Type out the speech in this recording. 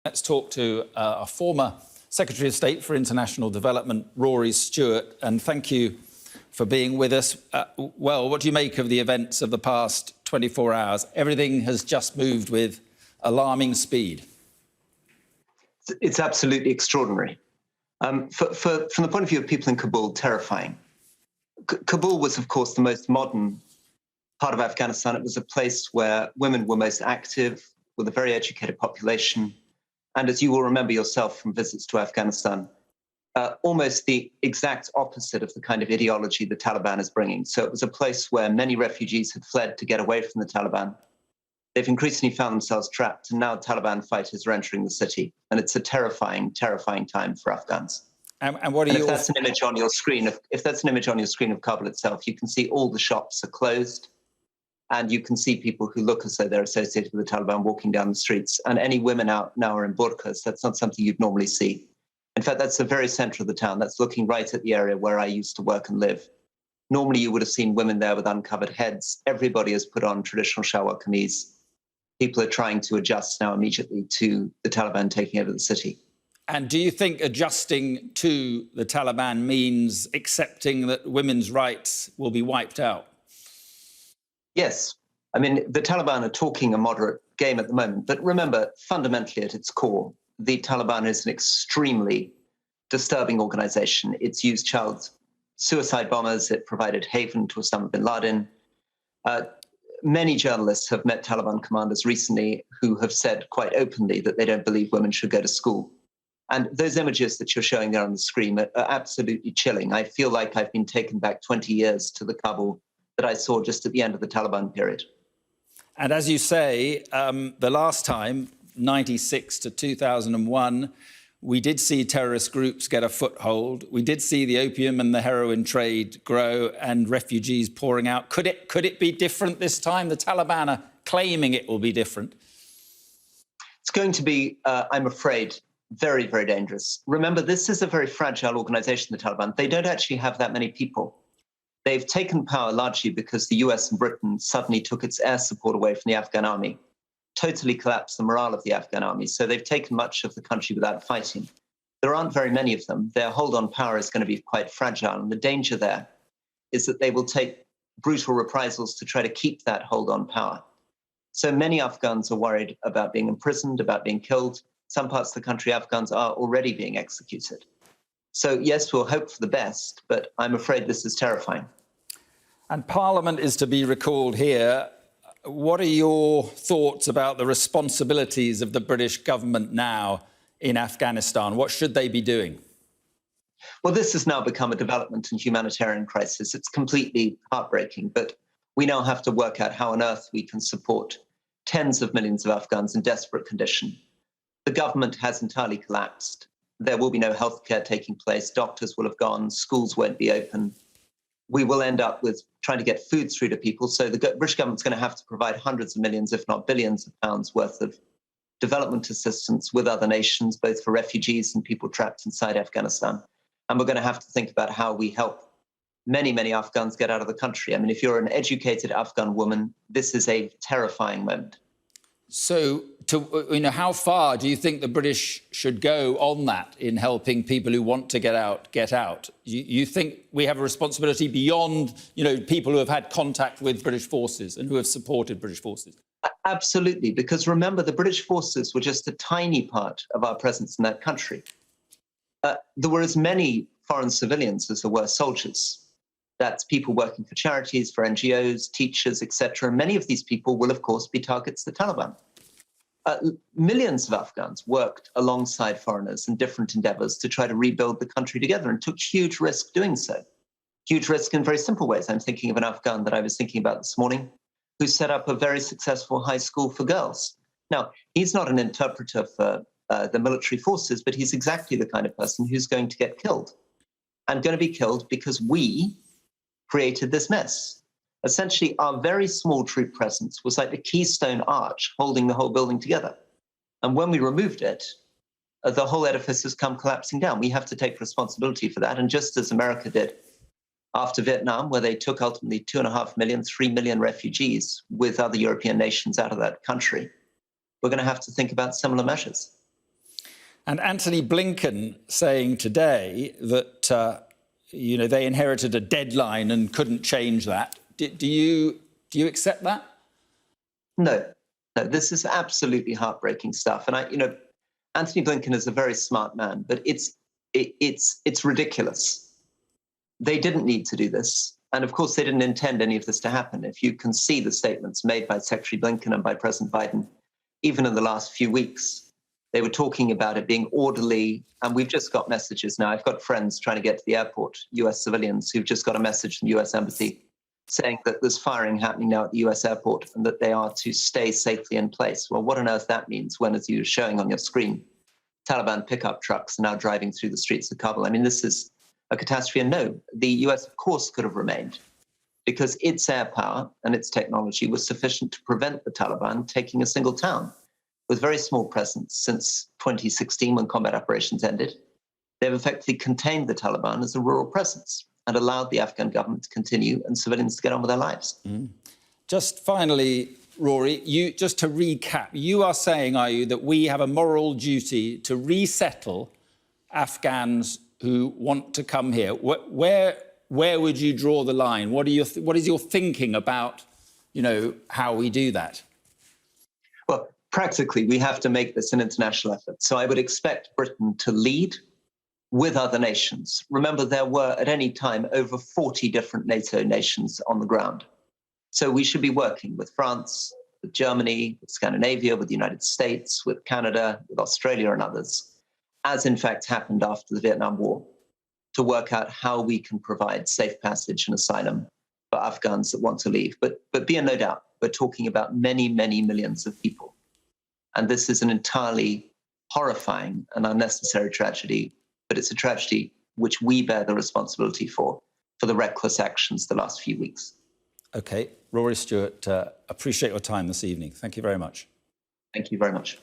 Let's talk to our former Secretary of State for International Development, Rory Stewart, and thank you for being with us. Well, what do you make of the events of the past 24 hours? Everything has just moved with alarming speed. It's absolutely extraordinary. From the point of view of people in Kabul, terrifying. Kabul was, of course, the most modern part of Afghanistan. It was a place where women were most active, with a very educated population. And as you will remember yourself from visits to Afghanistan, almost the exact opposite of the kind of ideology the Taliban is bringing. So it was a place where many refugees had fled to get away from the Taliban. They've increasingly found themselves trapped, and now Taliban fighters are entering the city. And it's a terrifying, terrifying time for Afghans. And what are if that's an image on your screen, if that's an image on your screen of Kabul itself, you can see all the shops are closed. And you can see people who look as though they're associated with the Taliban walking down the streets. And any women out now are in burqas. That's not something you'd normally see. In fact, that's the very center of the town. That's looking right at the area where I used to work and live. Normally, you would have seen women there with uncovered heads. Everybody has put on traditional shalwar kameez. People are trying to adjust now immediately to the Taliban taking over the city. And do you think adjusting to the Taliban means accepting that women's rights will be wiped out? Yes. I mean, the Taliban are talking a moderate game at the moment. But remember, fundamentally at its core, the Taliban is an extremely disturbing organization. It's used child suicide bombers. It provided haven to Osama bin Laden. Many journalists have met Taliban commanders recently who have said quite openly that they don't believe women should go to school. And those images that you're showing there on the screen are absolutely chilling. I feel like I've been taken back 20 years to the Kabul that I saw just at the end of the Taliban period. And as you say, the last time, 96 to 2001, we did see terrorist groups get a foothold. We did see the opium and the heroin trade grow and refugees pouring out. Could it be different this time? The Taliban are claiming it will be different. It's going to be, I'm afraid, very, very dangerous. Remember, this is a very fragile organization, the Taliban. They don't actually have that many people. They've taken power largely because the US and Britain suddenly took its air support away from the Afghan army, totally collapsed the morale of the Afghan army. So they've taken much of the country without fighting. There aren't very many of them. Their hold on power is going to be quite fragile. And the danger there is that they will take brutal reprisals to try to keep that hold on power. So many Afghans are worried about being imprisoned, about being killed. Some parts of the country, Afghans are already being executed. So, yes, we'll hope for the best, but I'm afraid this is terrifying. And Parliament is to be recalled here. What are your thoughts about the responsibilities of the British government now in Afghanistan? What should they be doing? Well, this has now become a development and humanitarian crisis. It's completely heartbreaking, but we now have to work out how on earth we can support tens of millions of Afghans in desperate condition. The government has entirely collapsed. There will be no healthcare taking place. Doctors will have gone. Schools won't be open. We will end up with trying to get food through to people. So the British government's going to have to provide hundreds of millions, if not billions of pounds worth of development assistance with other nations, both for refugees and people trapped inside Afghanistan. And we're going to have to think about how we help many, many Afghans get out of the country. I mean, if you're an educated Afghan woman, this is a terrifying moment. So, how far do you think the British should go on that in helping people who want to get out? You think we have a responsibility beyond, people who have had contact with British forces and who have supported British forces? Absolutely, because remember, the British forces were just a tiny part of our presence in that country. There were as many foreign civilians as there were soldiers. That's people working for charities, for NGOs, teachers, etc. Many of these people will, of course, be targets of the Taliban. Millions of Afghans worked alongside foreigners in different endeavors to try to rebuild the country together and took huge risk doing so. Huge risk in very simple ways. I'm thinking of an Afghan that I was thinking about this morning who set up a very successful high school for girls. Now, he's not an interpreter for the military forces, but he's exactly the kind of person who's going to get killed. And going to be killed because we created this mess. Essentially, our very small troop presence was like the Keystone Arch holding the whole building together. And when we removed it, the whole edifice has come collapsing down. We have to take responsibility for that. And just as America did after Vietnam, where they took ultimately 2.5 million, 3 million refugees with other European nations out of that country, we're going to have to think about similar measures. And Anthony Blinken saying today that, they inherited a deadline and couldn't change that. Do you accept that? No, this is absolutely heartbreaking stuff. And Anthony Blinken is a very smart man, but it's ridiculous. They didn't need to do this. And of course, they didn't intend any of this to happen. If you can see the statements made by Secretary Blinken and by President Biden, even in the last few weeks, they were talking about it being orderly. And we've just got messages now. I've got friends trying to get to the airport, US civilians who've just got a message from the US Embassy saying that there's firing happening now at the US airport and that they are to stay safely in place. Well, what on earth that means when, as you were showing on your screen, Taliban pickup trucks are now driving through the streets of Kabul. I mean, this is a catastrophe. And no, the US, of course, could have remained because its air power and its technology was sufficient to prevent the Taliban taking a single town. With very small presence since 2016 when combat operations ended. They've effectively contained the Taliban as a rural presence and allowed the Afghan government to continue and civilians to get on with their lives. Just finally, Rory, just to recap, you are saying, are you, that we have a moral duty to resettle Afghans who want to come here? Where would you draw the line? What is your thinking about, how we do that? Well, practically, we have to make this an international effort. So I would expect Britain to lead with other nations. Remember, there were at any time over 40 different NATO nations on the ground. So we should be working with France, with Germany, with Scandinavia, with the United States, with Canada, with Australia and others, as in fact happened after the Vietnam War, to work out how we can provide safe passage and asylum for Afghans that want to leave. But be in no doubt, we're talking about many, many millions of people. And this is an entirely horrifying and unnecessary tragedy, but it's a tragedy which we bear the responsibility for the reckless actions the last few weeks. OK. Rory Stewart, appreciate your time this evening. Thank you very much. Thank you very much.